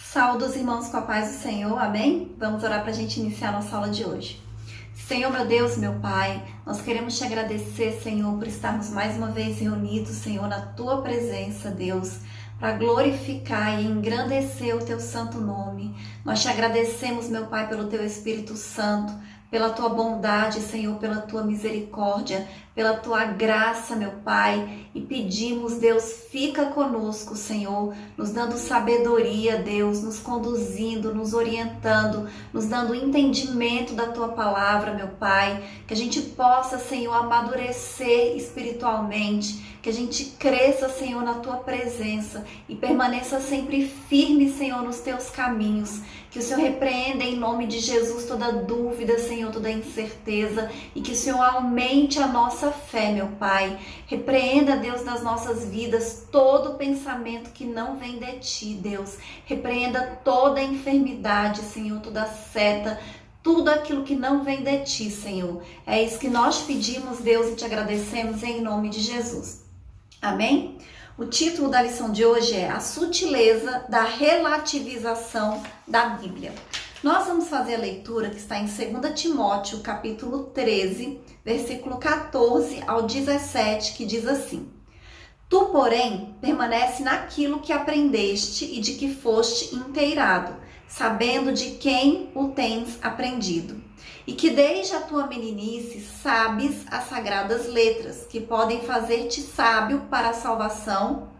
Saúde os irmãos com a paz do Senhor, amém? Vamos orar para a gente iniciar a nossa aula de hoje. Senhor, meu Deus, meu Pai, nós queremos te agradecer, Senhor, por estarmos mais uma vez reunidos, Senhor, na Tua presença, Deus, para glorificar e engrandecer o Teu santo nome. Nós te agradecemos, meu Pai, pelo Teu Espírito Santo, pela Tua bondade, Senhor, pela Tua misericórdia, pela Tua graça, meu Pai, e pedimos, Deus, fica conosco, Senhor, nos dando sabedoria, Deus, nos conduzindo, nos orientando, nos dando entendimento da Tua palavra, meu Pai, que a gente possa, Senhor, amadurecer espiritualmente, que a gente cresça, Senhor, na Tua presença e permaneça sempre firme, Senhor, nos Teus caminhos. Que o Senhor repreenda em nome de Jesus toda dúvida, Senhor, toda incerteza e que o Senhor aumente a nossa fé, meu Pai. Repreenda, Deus, das nossas vidas todo pensamento que não vem de Ti, Deus. Repreenda toda enfermidade, Senhor, toda seta, tudo aquilo que não vem de Ti, Senhor. É isso que nós pedimos, Deus, e te agradecemos em nome de Jesus. Amém? O título da lição de hoje é A Sutileza da Relativização da Bíblia. Nós vamos fazer a leitura que está em 2 Timóteo, capítulo 13, versículo 14 ao 17, que diz assim: Tu, porém, permanece naquilo que aprendeste e de que foste inteirado, sabendo de quem o tens aprendido, e que desde a tua meninice sabes as sagradas letras, que podem fazer-te sábio para a salvação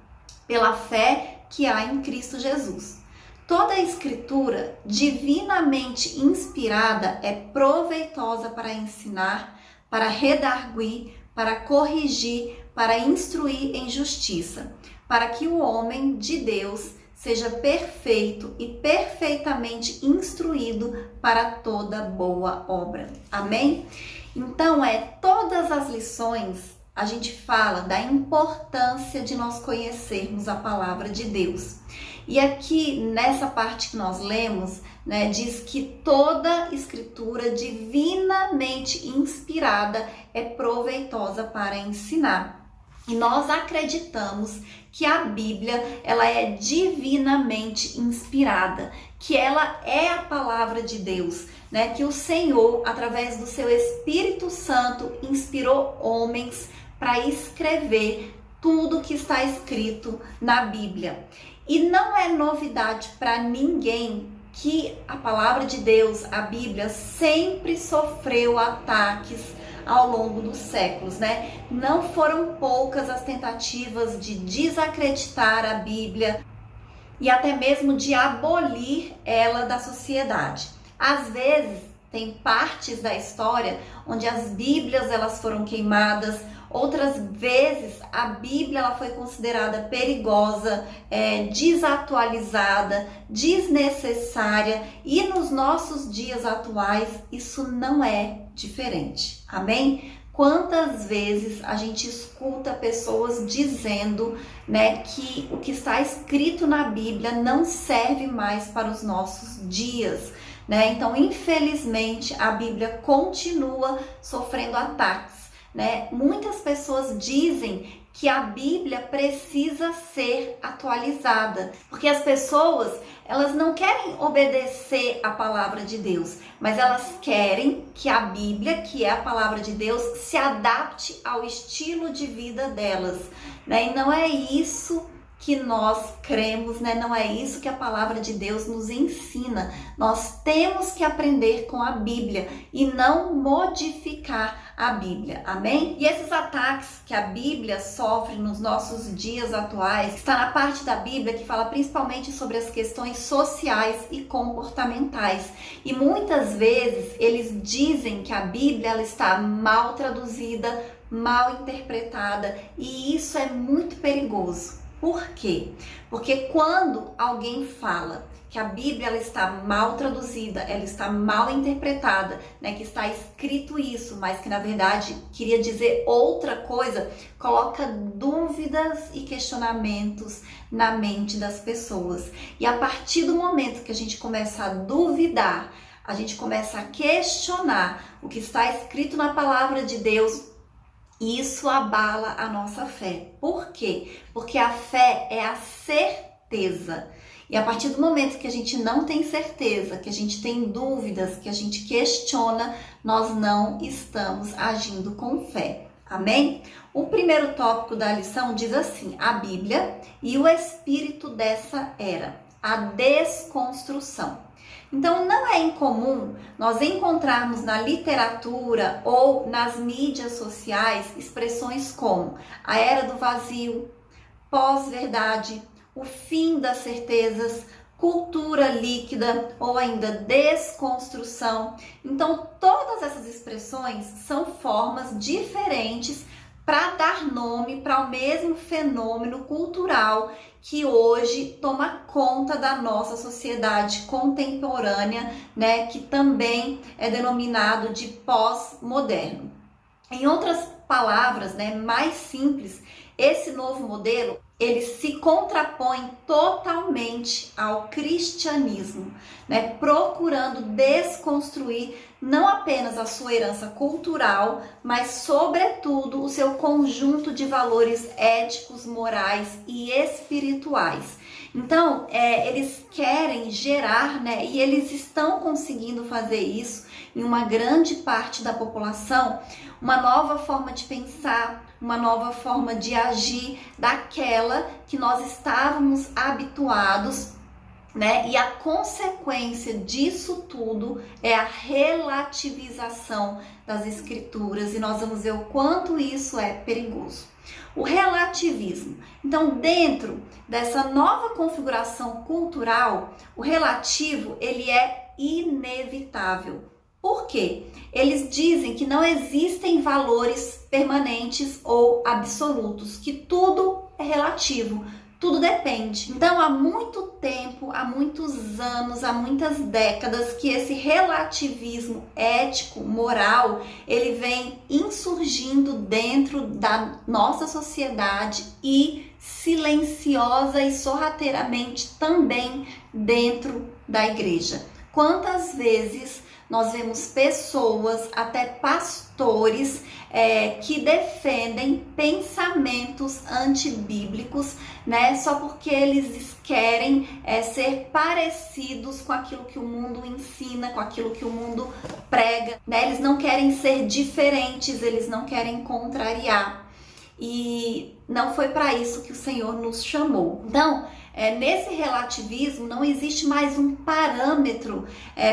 pela fé que há em Cristo Jesus. Toda a escritura divinamente inspirada é proveitosa para ensinar, para redarguir, para corrigir, para instruir em justiça, para que o homem de Deus seja perfeito e perfeitamente instruído para toda boa obra. Amém? Então, todas as lições a gente fala da importância de nós conhecermos a palavra de Deus. E aqui, nessa parte que nós lemos, diz que toda escritura divinamente inspirada é proveitosa para ensinar. E nós acreditamos que a Bíblia, ela é divinamente inspirada, que ela é a palavra de Deus, que o Senhor, através do seu Espírito Santo, inspirou homens para escrever tudo que está escrito na Bíblia. E não é novidade para ninguém que a palavra de Deus, a Bíblia, sempre sofreu ataques ao longo dos séculos, Não foram poucas as tentativas de desacreditar a Bíblia e até mesmo de abolir ela da sociedade. Às vezes, tem partes da história onde as Bíblias elas foram queimadas, outras vezes a Bíblia ela foi considerada perigosa, desatualizada, desnecessária, e nos nossos dias atuais isso não é diferente. Amém? Quantas vezes a gente escuta pessoas dizendo, que o que está escrito na Bíblia não serve mais para os nossos dias, Então, infelizmente, a Bíblia continua sofrendo ataques, Muitas pessoas dizem que a Bíblia precisa ser atualizada, porque as pessoas, elas não querem obedecer a palavra de Deus, mas elas querem que a Bíblia, que é a palavra de Deus, se adapte ao estilo de vida delas, E não é isso que nós cremos, Não é isso que a palavra de Deus nos ensina. Nós temos que aprender com a Bíblia e não modificar a Bíblia, amém? E esses ataques que a Bíblia sofre nos nossos dias atuais, está na parte da Bíblia que fala principalmente sobre as questões sociais e comportamentais. E muitas vezes eles dizem que a Bíblia ela está mal traduzida, mal interpretada, e isso é muito perigoso. Por quê? Porque quando alguém fala que a Bíblia ela está mal traduzida, ela está mal interpretada, que está escrito isso, mas que na verdade queria dizer outra coisa, coloca dúvidas e questionamentos na mente das pessoas. E a partir do momento que a gente começa a duvidar, a gente começa a questionar o que está escrito na palavra de Deus, isso abala a nossa fé. Por quê? Porque a fé é a certeza certeza. E a partir do momento que a gente não tem certeza, que a gente tem dúvidas, que a gente questiona, nós não estamos agindo com fé. Amém? O primeiro tópico da lição diz assim: a Bíblia e o espírito dessa era, a desconstrução. Então, não é incomum nós encontrarmos na literatura ou nas mídias sociais expressões como a era do vazio, pós-verdade, o fim das certezas, cultura líquida ou ainda desconstrução. Então, todas essas expressões são formas diferentes para dar nome para o mesmo fenômeno cultural que hoje toma conta da nossa sociedade contemporânea, né, que também é denominado de pós-moderno. Em outras palavras, né, mais simples, esse novo modelo, ele se contrapõe totalmente ao cristianismo, né, procurando desconstruir não apenas a sua herança cultural, mas sobretudo o seu conjunto de valores éticos, morais e espirituais. Então, eles querem gerar, né, e eles estão conseguindo fazer isso em uma grande parte da população, uma nova forma de pensar, uma nova forma de agir daquela que nós estávamos habituados, né? E a consequência disso tudo é a relativização das escrituras, e nós vamos ver o quanto isso é perigoso. O relativismo. Então, dentro dessa nova configuração cultural, o relativo, ele é inevitável. Por quê? Eles dizem que não existem valores permanentes ou absolutos, que tudo é relativo, tudo depende. Então, há muito tempo, há muitos anos, há muitas décadas que esse relativismo ético, moral, ele vem insurgindo dentro da nossa sociedade e silenciosa e sorrateiramente também dentro da igreja. Quantas vezes nós vemos pessoas, até pastores, que defendem pensamentos antibíblicos, né? Só porque eles querem ser parecidos com aquilo que o mundo ensina, com aquilo que o mundo prega, né? Eles não querem ser diferentes, eles não querem contrariar. E não foi para isso que o Senhor nos chamou. Então, nesse relativismo não existe mais um parâmetro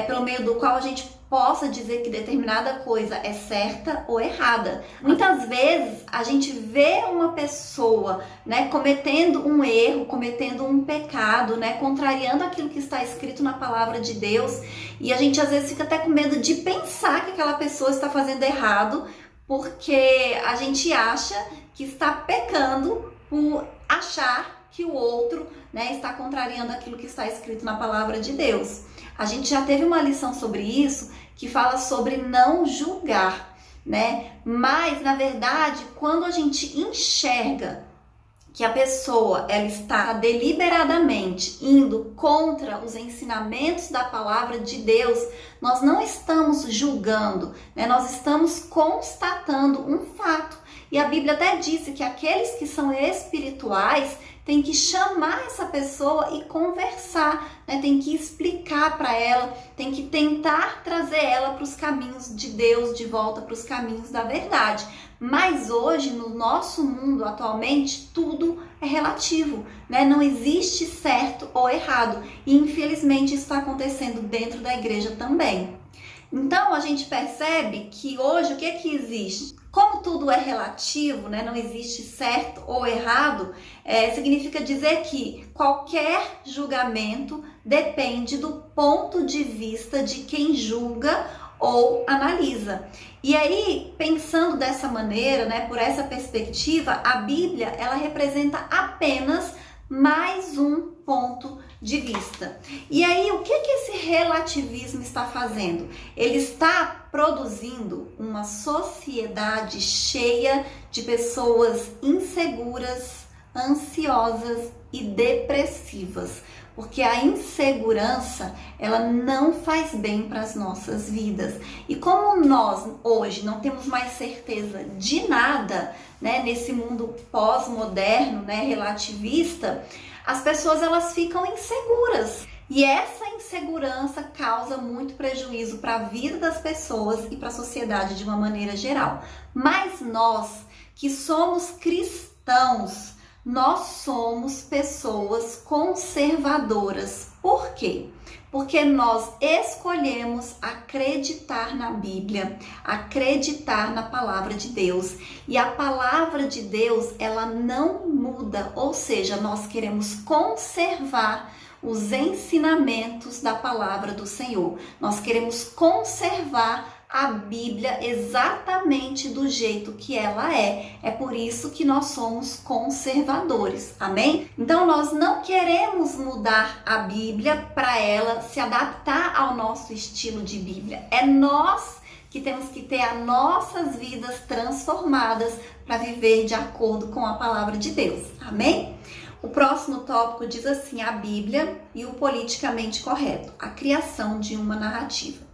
pelo meio do qual a gente possa dizer que determinada coisa é certa ou errada. Muitas vezes a gente vê uma pessoa, né, cometendo um erro, cometendo um pecado, né, contrariando aquilo que está escrito na palavra de Deus, e a gente às vezes fica até com medo de pensar que aquela pessoa está fazendo errado, porque a gente acha que está pecando por achar que o outro, né, está contrariando aquilo que está escrito na palavra de Deus. A gente já teve uma lição sobre isso, que fala sobre não julgar, né? Mas, na verdade, quando a gente enxerga que a pessoa ela está deliberadamente indo contra os ensinamentos da palavra de Deus, nós não estamos julgando, né? Nós estamos constatando um fato. E a Bíblia até disse que aqueles que são espirituais têm que chamar essa pessoa e conversar, né? Tem que explicar para ela, tem que tentar trazer ela para os caminhos de Deus, de volta para os caminhos da verdade. Mas hoje, no nosso mundo atualmente, tudo é relativo, né? Não existe certo ou errado. E infelizmente isso está acontecendo dentro da igreja também. Então a gente percebe que hoje o que é que existe? Como tudo é relativo, né? Não existe certo ou errado, significa dizer que qualquer julgamento depende do ponto de vista de quem julga ou analisa. E aí, pensando dessa maneira, né, por essa perspectiva, a Bíblia ela representa apenas mais um ponto de vista. E aí, o que esse relativismo está fazendo? Ele está produzindo uma sociedade cheia de pessoas inseguras, ansiosas e depressivas, porque a insegurança ela não faz bem para as nossas vidas. E como nós hoje não temos mais certeza de nada, né, nesse mundo pós-moderno, né, relativista, as pessoas elas ficam inseguras. E essa insegurança causa muito prejuízo para a vida das pessoas e para a sociedade de uma maneira geral. Mas nós, que somos cristãos, nós somos pessoas conservadoras. Por quê? Porque nós escolhemos acreditar na Bíblia, acreditar na palavra de Deus. E a palavra de Deus, ela não muda, ou seja, nós queremos conservar os ensinamentos da palavra do Senhor. Nós queremos conservar a Bíblia exatamente do jeito que ela é. É por isso que nós somos conservadores, amém? Então nós não queremos mudar a Bíblia para ela se adaptar ao nosso estilo de Bíblia. É nós que temos que ter as nossas vidas transformadas para viver de acordo com a palavra de Deus, amém? O próximo tópico diz assim: a Bíblia e o politicamente correto, a criação de uma narrativa.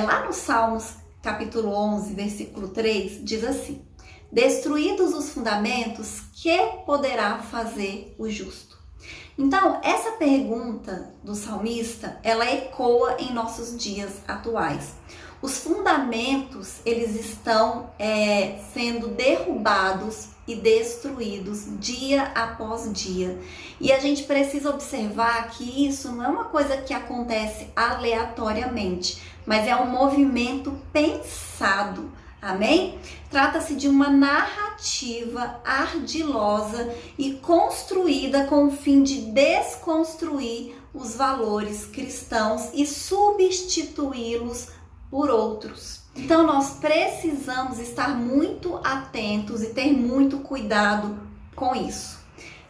Lá no Salmos, capítulo 11, versículo 3, diz assim: destruídos os fundamentos, que poderá fazer o justo? Então, essa pergunta do salmista, ela ecoa em nossos dias atuais. Os fundamentos, eles estão sendo derrubados e destruídos dia após dia. E a gente precisa observar que isso não é uma coisa que acontece aleatoriamente, mas é um movimento pensado, amém? Trata-se de uma narrativa ardilosa e construída com o fim de desconstruir os valores cristãos e substituí-los por outros. Então nós precisamos estar muito atentos e ter muito cuidado com isso,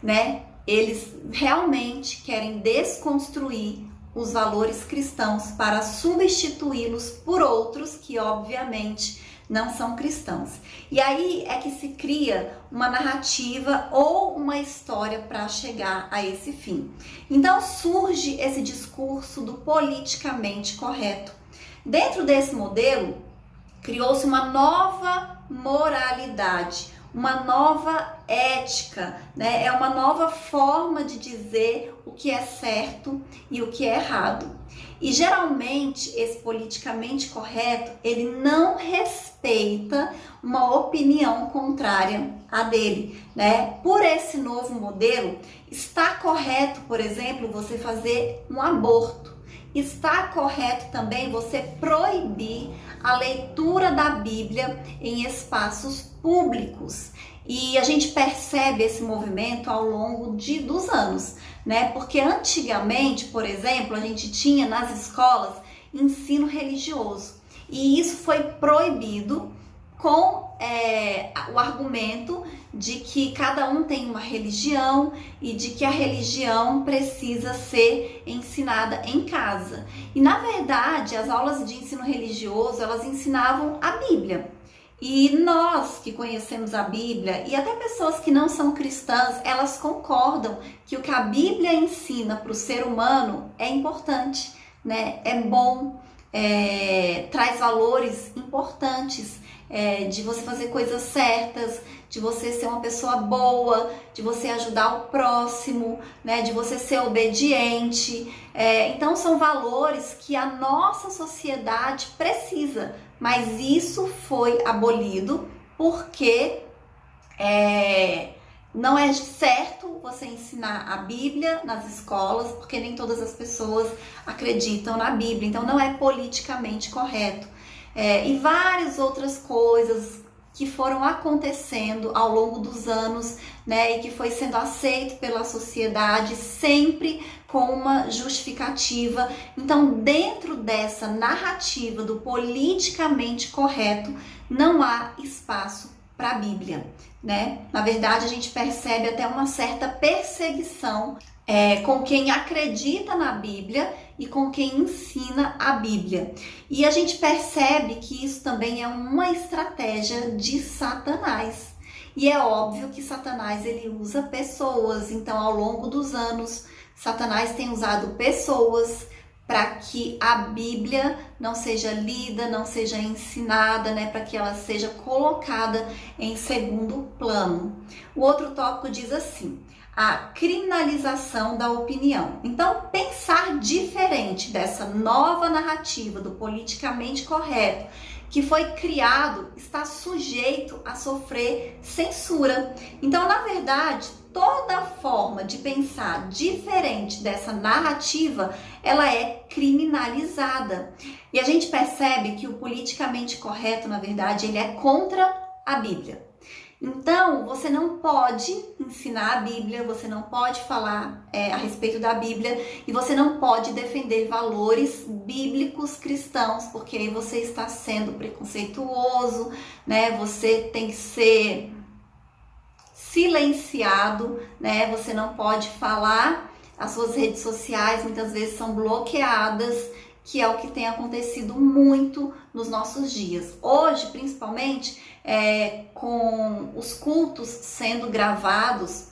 né? Eles realmente querem desconstruir os valores cristãos para substituí-los por outros que obviamente não são cristãos. E aí é que se cria uma narrativa ou uma história para chegar a esse fim. Então surge esse discurso do politicamente correto. Dentro desse modelo, criou-se uma nova moralidade, uma nova ética, né? É uma nova forma de dizer o que é certo e o que é errado. E geralmente esse politicamente correto, ele não respeita uma opinião contrária à dele, né? Por esse novo modelo, está correto, por exemplo, você fazer um aborto. Está correto também você proibir a leitura da Bíblia em espaços públicos. E a gente percebe esse movimento ao longo dos anos, né? Porque antigamente, por exemplo, a gente tinha nas escolas ensino religioso. E isso foi proibido com o argumento de que cada um tem uma religião e de que a religião precisa ser ensinada em casa. E na verdade, as aulas de ensino religioso, elas ensinavam a Bíblia. E nós que conhecemos a Bíblia, e até pessoas que não são cristãs, elas concordam que o que a Bíblia ensina para o ser humano é importante, né? É bom, traz valores importantes, de você fazer coisas certas, de você ser uma pessoa boa, de você ajudar o próximo, né? De você ser obediente. Então são valores que a nossa sociedade precisa, mas isso foi abolido porque não é certo você ensinar a Bíblia nas escolas, porque nem todas as pessoas acreditam na Bíblia, então não é politicamente correto. E várias outras coisas que foram acontecendo ao longo dos anos, né, e que foi sendo aceito pela sociedade, sempre com uma justificativa. Então, dentro dessa narrativa do politicamente correto, não há espaço para a Bíblia, né? Na verdade, a gente percebe até uma certa perseguição com quem acredita na Bíblia e com quem ensina a Bíblia. E a gente percebe que isso também é uma estratégia de Satanás. E é óbvio que Satanás ele usa pessoas. Então, ao longo dos anos, Satanás tem usado pessoas para que a Bíblia não seja lida, não seja ensinada, né, para que ela seja colocada em segundo plano. O outro tópico diz assim: a criminalização da opinião. Então, pensar diferente dessa nova narrativa do politicamente correto que foi criado está sujeito a sofrer censura. Então, na verdade, toda forma de pensar diferente dessa narrativa, ela é criminalizada. E a gente percebe que o politicamente correto, na verdade, ele é contra a Bíblia. Então, você não pode ensinar a Bíblia, você não pode falar a respeito da Bíblia e você não pode defender valores bíblicos cristãos, porque aí você está sendo preconceituoso, né? Você tem que ser silenciado, né? Você não pode falar, as suas redes sociais muitas vezes são bloqueadas, que é o que tem acontecido muito nos nossos dias. Hoje, principalmente, com os cultos sendo gravados,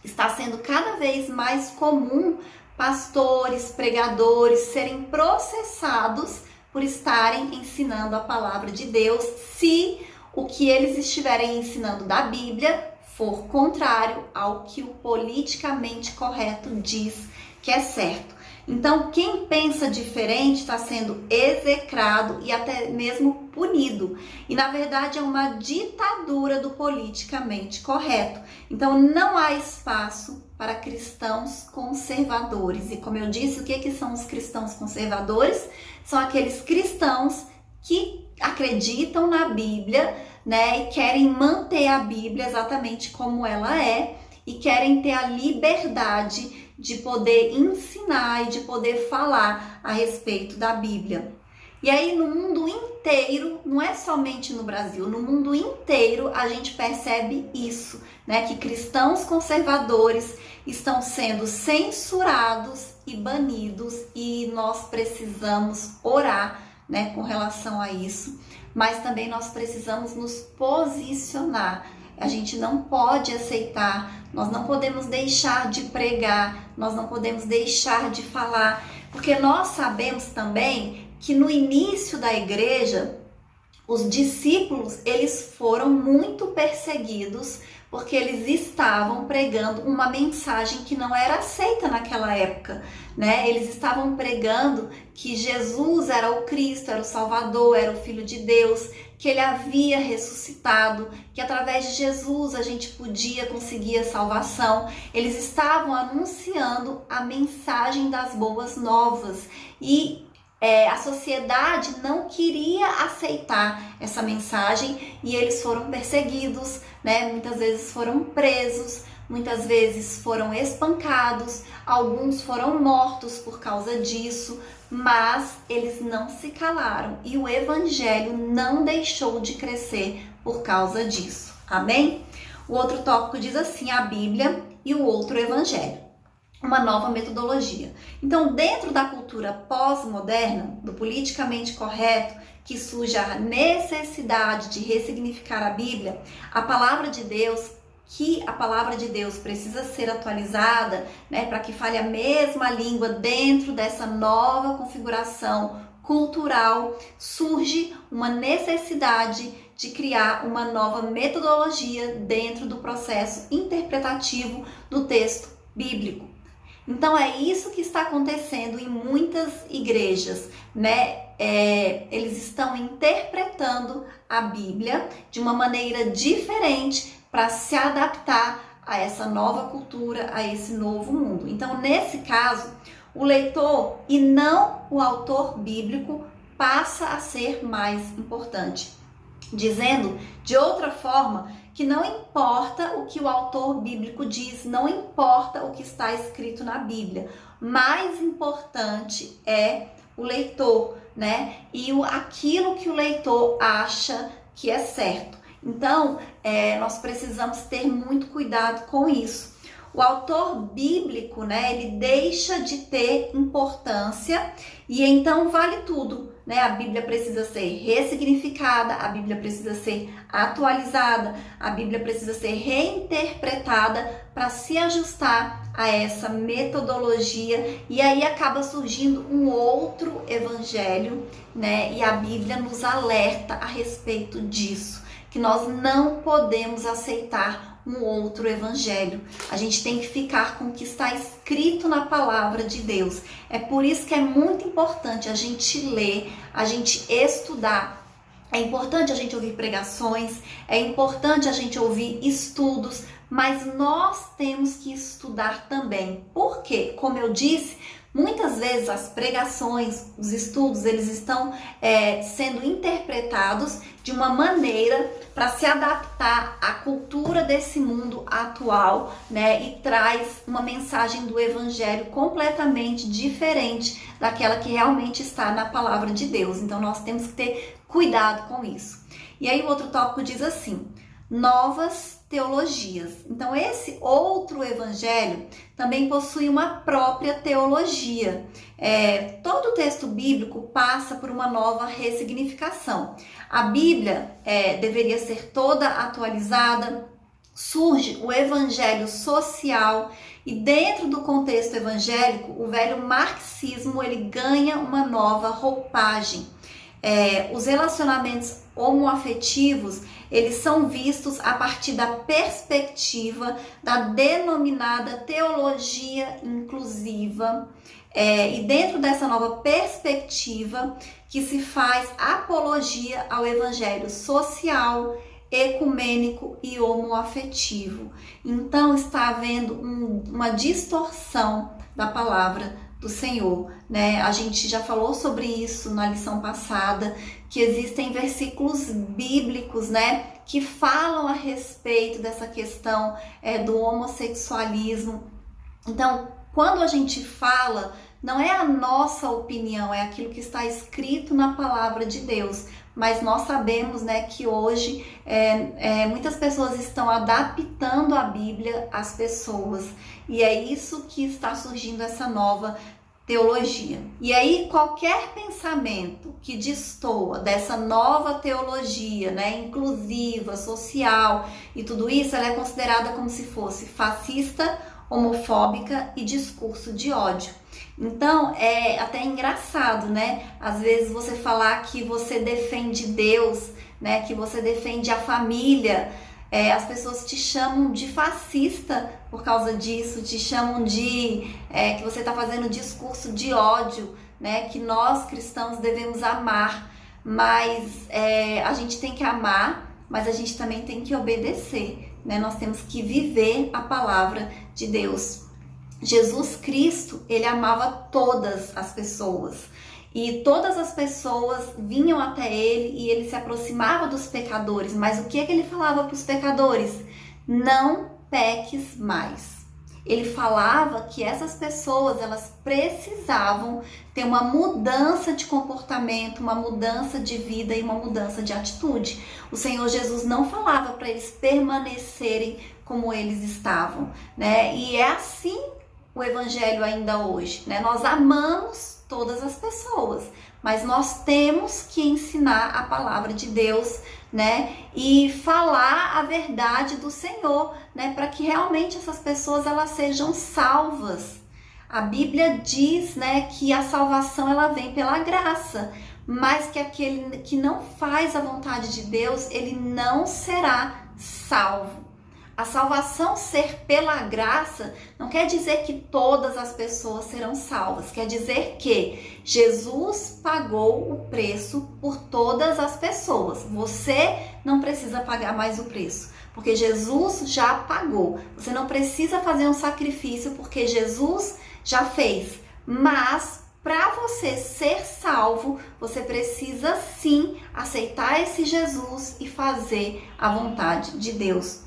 está sendo cada vez mais comum pastores, pregadores serem processados por estarem ensinando a palavra de Deus, se o que eles estiverem ensinando da Bíblia for contrário ao que o politicamente correto diz que é certo. Então, quem pensa diferente está sendo execrado e até mesmo punido. E, na verdade, é uma ditadura do politicamente correto. Então, não há espaço para cristãos conservadores. E, como eu disse, o que são os cristãos conservadores? São aqueles cristãos que acreditam na Bíblia, né, e querem manter a Bíblia exatamente como ela é e querem ter a liberdade de poder ensinar e de poder falar a respeito da Bíblia. E aí no mundo inteiro, não é somente no Brasil, no mundo inteiro a gente percebe isso, né? Que cristãos conservadores estão sendo censurados e banidos e nós precisamos orar, né, com relação a isso, mas também nós precisamos nos posicionar. A gente não pode aceitar, nós não podemos deixar de pregar, nós não podemos deixar de falar, porque nós sabemos também que no início da igreja, os discípulos, eles foram muito perseguidos, porque eles estavam pregando uma mensagem que não era aceita naquela época, né? Eles estavam pregando que Jesus era o Cristo, era o Salvador, era o Filho de Deus, que ele havia ressuscitado, que através de Jesus a gente podia conseguir a salvação. Eles estavam anunciando a mensagem das boas novas e a sociedade não queria aceitar essa mensagem e eles foram perseguidos, né? Muitas vezes foram presos, muitas vezes foram espancados, alguns foram mortos por causa disso, mas eles não se calaram e o evangelho não deixou de crescer por causa disso. Amém? O outro tópico diz assim: a Bíblia e o outro evangelho. Uma nova metodologia. Então, dentro da cultura pós-moderna, do politicamente correto, que surge a necessidade de ressignificar a Bíblia, a palavra de Deus precisa ser atualizada, né, para que fale a mesma língua dentro dessa nova configuração cultural, surge uma necessidade de criar uma nova metodologia dentro do processo interpretativo do texto bíblico. Então é isso que está acontecendo em muitas igrejas, né? Eles estão interpretando a Bíblia de uma maneira diferente para se adaptar a essa nova cultura, a esse novo mundo. Então, nesse caso, o leitor e não o autor bíblico passa a ser mais importante. Dizendo de outra forma que não importa o que o autor bíblico diz, não importa o que está escrito na Bíblia, mais importante é o leitor, né? E aquilo que o leitor acha que é certo. Então, nós precisamos ter muito cuidado com isso. O autor bíblico, né, ele deixa de ter importância e então vale tudo, né? A Bíblia precisa ser ressignificada, a Bíblia precisa ser atualizada, a Bíblia precisa ser reinterpretada para se ajustar a essa metodologia e aí acaba surgindo um outro evangelho, né? E a Bíblia nos alerta a respeito disso, que nós não podemos aceitar um outro evangelho. A gente tem que ficar com o que está escrito na palavra de Deus. É por isso que é muito importante a gente ler, a gente estudar. É importante a gente ouvir pregações, é importante a gente ouvir estudos, mas nós temos que estudar também. Por quê? Como eu disse, muitas vezes as pregações, os estudos, eles estão sendo interpretados de uma maneira para se adaptar à cultura desse mundo atual, né? E traz uma mensagem do evangelho completamente diferente daquela que realmente está na palavra de Deus. Então nós temos que ter cuidado com isso. E aí o outro tópico diz assim: novas teologias. Então esse outro evangelho também possui uma própria teologia. Todo o texto bíblico passa por uma nova ressignificação. A Bíblia deveria ser toda atualizada. Surge o evangelho social e dentro do contexto evangélico, o velho marxismo ele ganha uma nova roupagem. Os relacionamentos homoafetivos, eles são vistos a partir da perspectiva da denominada teologia inclusiva. E dentro dessa nova perspectiva que se faz apologia ao evangelho social, ecumênico e homoafetivo. Então está havendo uma distorção da palavra do Senhor, né? A gente já falou sobre isso na lição passada, que existem versículos bíblicos, né, que falam a respeito dessa questão do homossexualismo. Então, quando a gente fala, não é a nossa opinião, é aquilo que está escrito na palavra de Deus. Mas nós sabemos, né, que hoje muitas pessoas estão adaptando a Bíblia às pessoas. E é isso que está surgindo essa nova teologia. E aí qualquer pensamento que destoa dessa nova teologia, né, inclusiva, social e tudo isso, ela é considerada como se fosse fascista, homofóbica e discurso de ódio. Então é até engraçado, né? Às vezes você falar que você defende Deus, né? Que você defende a família, as pessoas te chamam de fascista por causa disso, te chamam de que você está fazendo discurso de ódio, né? Que nós cristãos devemos amar, mas a gente tem que amar, mas a gente também tem que obedecer, né? Nós temos que viver a palavra de Deus. Jesus Cristo, ele amava todas as pessoas e todas as pessoas vinham até ele e ele se aproximava dos pecadores, mas o que é que ele falava para os pecadores? Não peques mais. Ele falava que essas pessoas, elas precisavam ter uma mudança de comportamento, uma mudança de vida e uma mudança de atitude. O Senhor Jesus não falava para eles permanecerem como eles estavam, né? E é assim o evangelho ainda hoje, né? Nós amamos todas as pessoas, mas nós temos que ensinar a palavra de Deus, né? E falar a verdade do Senhor, né? Para que realmente essas pessoas elas sejam salvas. A Bíblia diz, né, que a salvação ela vem pela graça, mas que aquele que não faz a vontade de Deus, ele não será salvo. A salvação ser pela graça não quer dizer que todas as pessoas serão salvas. Quer dizer que Jesus pagou o preço por todas as pessoas. Você não precisa pagar mais o preço, porque Jesus já pagou. Você não precisa fazer um sacrifício, porque Jesus já fez. Mas para você ser salvo, você precisa sim aceitar esse Jesus e fazer a vontade de Deus.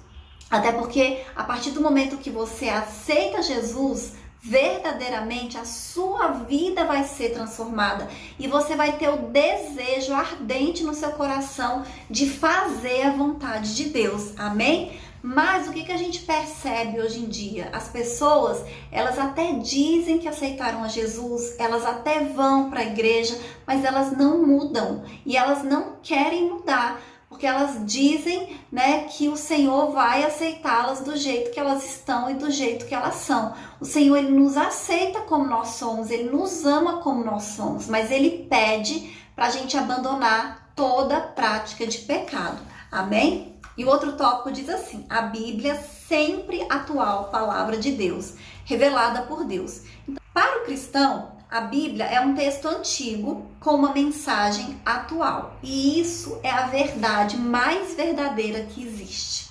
Até porque a partir do momento que você aceita Jesus, verdadeiramente a sua vida vai ser transformada e você vai ter o desejo ardente no seu coração de fazer a vontade de Deus. Amém? Mas o que a gente percebe hoje em dia? As pessoas, elas até dizem que aceitaram a Jesus, elas até vão para a igreja, mas elas não mudam e elas não querem mudar. Porque elas dizem, né, que o Senhor vai aceitá-las do jeito que elas estão e do jeito que elas são. O Senhor, ele nos aceita como nós somos, ele nos ama como nós somos, mas ele pede para a gente abandonar toda prática de pecado. Amém? E o outro tópico diz assim: a Bíblia sempre atual, palavra de Deus, revelada por Deus. Então, para o cristão, a Bíblia é um texto antigo com uma mensagem atual. E isso é a verdade mais verdadeira que existe.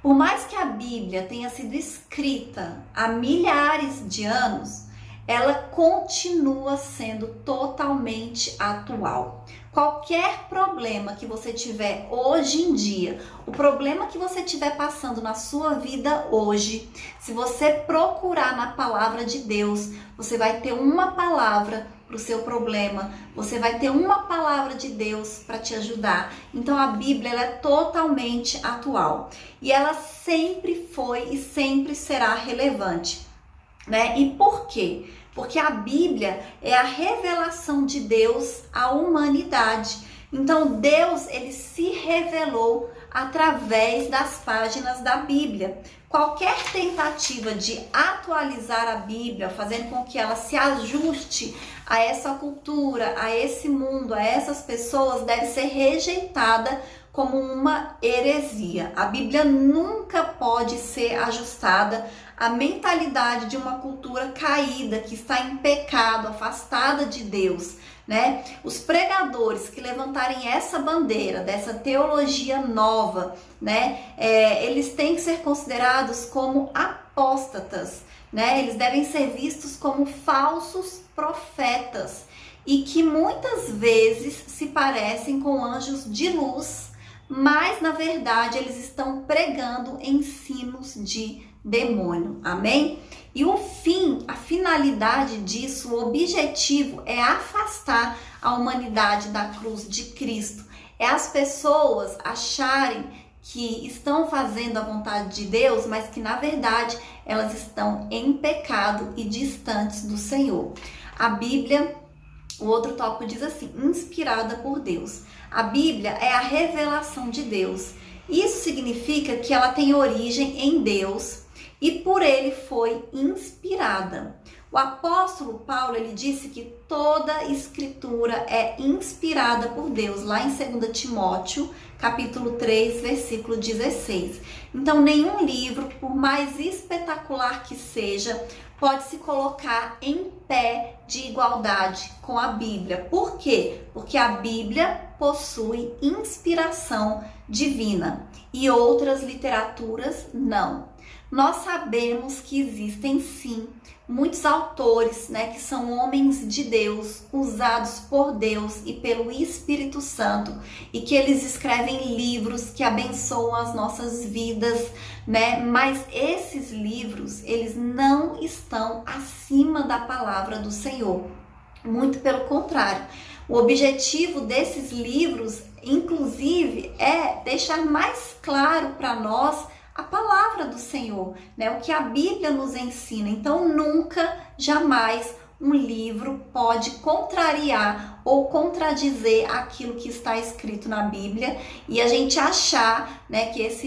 Por mais que a Bíblia tenha sido escrita há milhares de anos, ela continua sendo totalmente atual. Qualquer problema que você tiver hoje em dia, o problema que você estiver passando na sua vida hoje, se você procurar na palavra de Deus, você vai ter uma palavra para o seu problema, você vai ter uma palavra de Deus para te ajudar. Então a Bíblia ela é totalmente atual e ela sempre foi e sempre será relevante, né? E por quê? Porque a Bíblia é a revelação de Deus à humanidade. Então Deus ele se revelou através das páginas da Bíblia. Qualquer tentativa de atualizar a Bíblia, fazendo com que ela se ajuste a essa cultura, a esse mundo, a essas pessoas, deve ser rejeitada como uma heresia. A Bíblia nunca pode ser ajustada à mentalidade de uma cultura caída, que está em pecado, afastada de Deus, né? Os pregadores que levantarem essa bandeira dessa teologia nova, né? Eles têm que ser considerados como apóstatas, né? Eles devem ser vistos como falsos profetas e que muitas vezes se parecem com anjos de luz, mas na verdade eles estão pregando ensinos de demônio, amém? E o fim, a finalidade disso, o objetivo é afastar a humanidade da cruz de Cristo. É as pessoas acharem que estão fazendo a vontade de Deus, mas que na verdade elas estão em pecado e distantes do Senhor. A Bíblia, o outro tópico diz assim: inspirada por Deus. A Bíblia é a revelação de Deus. Isso significa que ela tem origem em Deus e por ele foi inspirada. O apóstolo Paulo, ele disse que toda escritura é inspirada por Deus, lá em 2 Timóteo, capítulo 3, versículo 16. Então, nenhum livro, por mais espetacular que seja, pode se colocar em pé de igualdade com a Bíblia. Por quê? Porque a Bíblia possui inspiração divina e outras literaturas não. Nós sabemos que existem sim muitos autores, né, que são homens de Deus, usados por Deus e pelo Espírito Santo, e que eles escrevem livros que abençoam as nossas vidas, né? Mas esses livros, eles não estão acima da palavra do Senhor. Muito pelo contrário. O objetivo desses livros, inclusive, é deixar mais claro para nós a palavra do Senhor, né? O que a Bíblia nos ensina. Então, nunca, jamais um livro pode contrariar ou contradizer aquilo que está escrito na Bíblia e a gente achar, né, que esse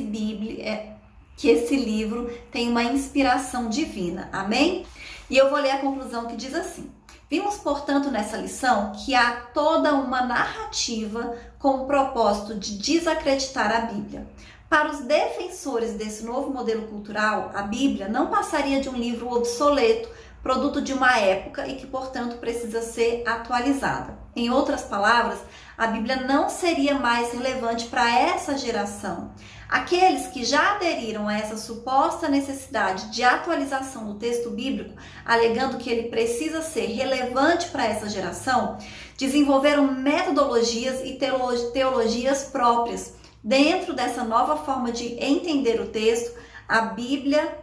livro tem uma inspiração divina. Amém? E eu vou ler a conclusão que diz assim: vimos, portanto, nessa lição que há toda uma narrativa com o propósito de desacreditar a Bíblia. Para os defensores desse novo modelo cultural, a Bíblia não passaria de um livro obsoleto, produto de uma época e que, portanto, precisa ser atualizada. Em outras palavras, a Bíblia não seria mais relevante para essa geração. Aqueles que já aderiram a essa suposta necessidade de atualização do texto bíblico, alegando que ele precisa ser relevante para essa geração, desenvolveram metodologias e teologias próprias. Dentro dessa nova forma de entender o texto, a Bíblia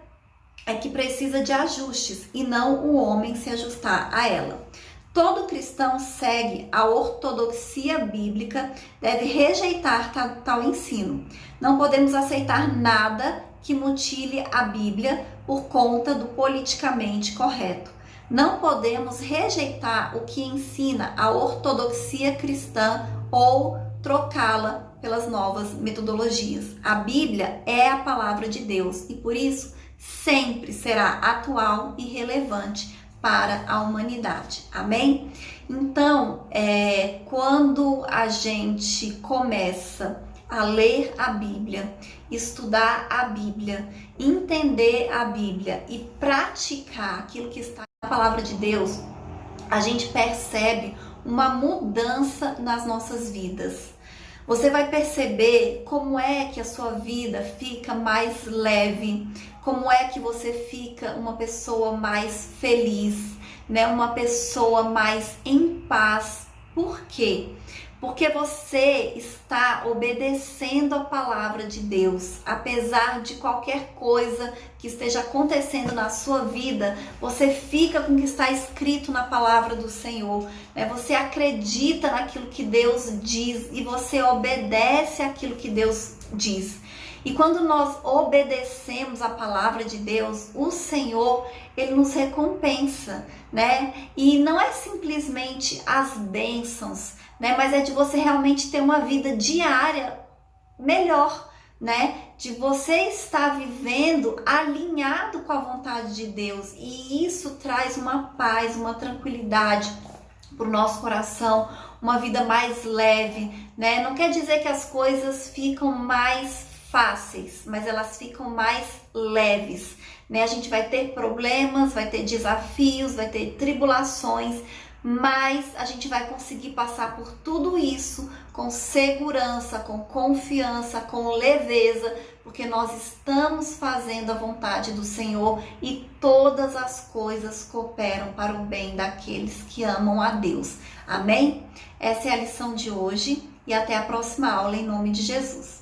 é que precisa de ajustes e não o homem se ajustar a ela. Todo cristão segue a ortodoxia bíblica, deve rejeitar tal ensino. Não podemos aceitar nada que mutile a Bíblia por conta do politicamente correto. Não podemos rejeitar o que ensina a ortodoxia cristã ou trocá-la pelas novas metodologias. A Bíblia é a palavra de Deus e por isso sempre será atual e relevante para a humanidade. Amém? Então, quando a gente começa a ler a Bíblia, estudar a Bíblia, entender a Bíblia e praticar aquilo que está na palavra de Deus, a gente percebe uma mudança nas nossas vidas. Você vai perceber como é que a sua vida fica mais leve, como é que você fica uma pessoa mais feliz, né? Uma pessoa mais em paz. Por quê? Porque você está obedecendo a palavra de Deus. Apesar de qualquer coisa que esteja acontecendo na sua vida, você fica com o que está escrito na palavra do Senhor, né? Você acredita naquilo que Deus diz e você obedece aquilo que Deus diz. E quando nós obedecemos a palavra de Deus, o Senhor, Ele nos recompensa, né? E não é simplesmente as bênçãos, né? Mas é de você realmente ter uma vida diária melhor, né? De você estar vivendo alinhado com a vontade de Deus. E isso traz uma paz, uma tranquilidade para o nosso coração, uma vida mais leve, né? Não quer dizer que as coisas ficam mais fáceis, mas elas ficam mais leves, né? A gente vai ter problemas, vai ter desafios, vai ter tribulações, mas a gente vai conseguir passar por tudo isso com segurança, com confiança, com leveza, porque nós estamos fazendo a vontade do Senhor e todas as coisas cooperam para o bem daqueles que amam a Deus. Amém? Essa é a lição de hoje e até a próxima aula em nome de Jesus.